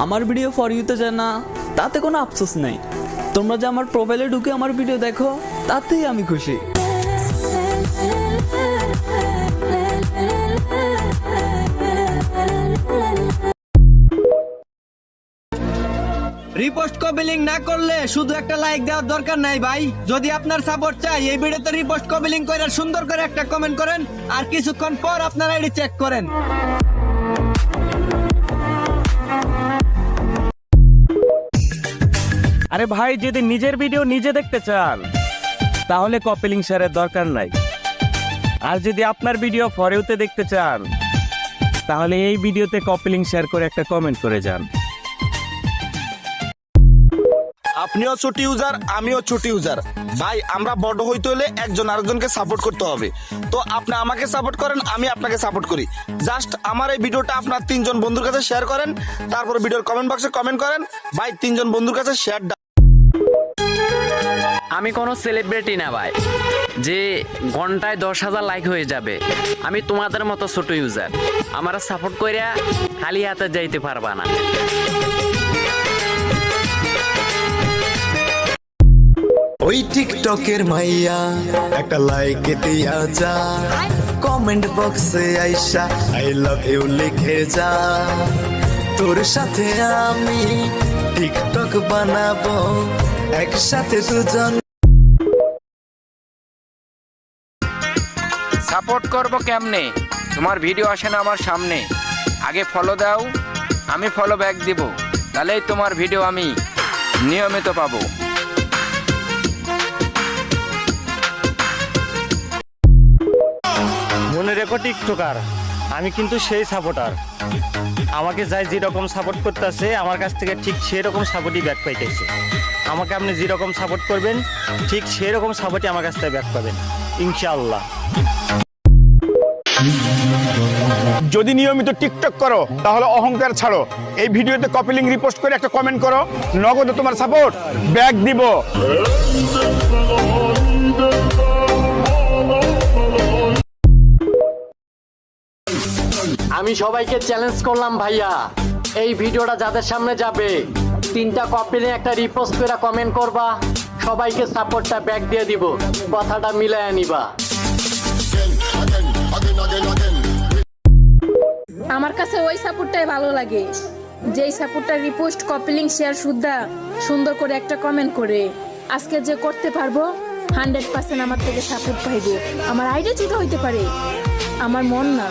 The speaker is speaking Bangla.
আমার ভিডিও ফর ইউতে যায় না তাতে কোনো আফসোস নাই। তোমরা যে আমার প্রোফাইলে ঢুকে আমার ভিডিও দেখো তাতেই আমি খুশি। রিপোস্ট কপি লিংক না করলে শুধু একটা লাইক দেওয়ার দরকার নাই ভাই। যদি আপনার সাপোর্ট চাই এই ভিডিওতে রিপোস্ট কপি লিংক করে সুন্দর করে একটা কমেন্ট করেন, আর কিছুক্ষণ পর আপনার আইডি চেক করেন। আরে ভাই, যদি নিজের ভিডিও নিজে দেখতে চান তাহলে কপি লিংক শেয়ারের দরকার নাই। আর যদি আপনার ভিডিও ফর ইউতে দেখতে চান তাহলে এই ভিডিওতে কপি লিংক শেয়ার করে একটা কমেন্ট করে যান। আপনিও ছোট ইউজার, আমিও ছোট ইউজার ভাই। আমরা বড় হইতে হলে একজন আরেকজনকে সাপোর্ট করতে হবে। তো আপনি আমাকে সাপোর্ট করেন, আমি আপনাকে সাপোর্ট করি। জাস্ট আমার এই ভিডিওটা আপনার 3 জন বন্ধুর কাছে শেয়ার করেন, তারপর ভিডিওর কমেন্ট বক্সে কমেন্ট করেন ভাই 3 জন বন্ধুর কাছে শেয়ার। আমি কোনো সেলিব্রিটি না ভাই যে ঘন্টায় 10,000 লাইক হয়ে যাবে। আমি তোমাদের মতো ছোট ইউজার, আমারা সাপোর্ট কইরা খালি হাতে যাইতে পারবা না। ওই টিকটকের মাইয়া একটা লাইক দিয়া যা, কমেন্ট বক্সে আইসা আই লাভ ইউ লিখে যা। তোর সাথে আমি টিকটক বানাবো একসাথে দুজন। সাপোর্ট করব কেমনে? তোমার ভিডিও আসে না আমার সামনে, আগে ফলো দাও, আমি ফলো ব্যাক দিব, তাহলেই তোমার ভিডিও আমি নিয়মিত পাবো। মনে রেখো টিকটকার, আমি কিন্তু সেই সাপোর্টার। আমাকে যাই যেরকম সাপোর্ট করতেছে আমার কাছ থেকে ঠিক সেরকম সাপোর্টই ব্যাক পাইতেছে। আমাকে আপনি যেরকম সাপোর্ট করবেন ঠিক সেরকম সাপোর্টই আমার কাছ থেকে ব্যাক পাবেন ইনশাআল্লাহ। যদি নিয়মিত টিকটক করো তাহলে অহংকার ছাড়ো। এই ভিডিওতে কপি লিংক রিপোস্ট করে একটা কমেন্ট করো, নগদে তোমার সাপোর্ট ব্যাক দিব। আমি সবাইকে চ্যালেঞ্জ করলাম ভাইয়া, এই ভিডিওটা যাদের সামনে যাবে 3টা কপি নিয়ে একটা রিপোস্ট করে কমেন্ট করবা, সবাইকে সাপোর্টটা ব্যাক দিয়ে দিব। কথাটা মিলায় নিবা। আমার কাছে ওই সাপোর্টটাই ভালো লাগে, যেই সাপোর্টটা রিপোস্ট কপি লিংক শেয়ার সুদ্ধা সুন্দর করে একটা কমেন্ট করে। আজকে যে করতে পারবো 100% আমার থেকে সাপোর্ট পাইবো। আমার আইডিয়া ছোট হইতে পারে, আমার মন না।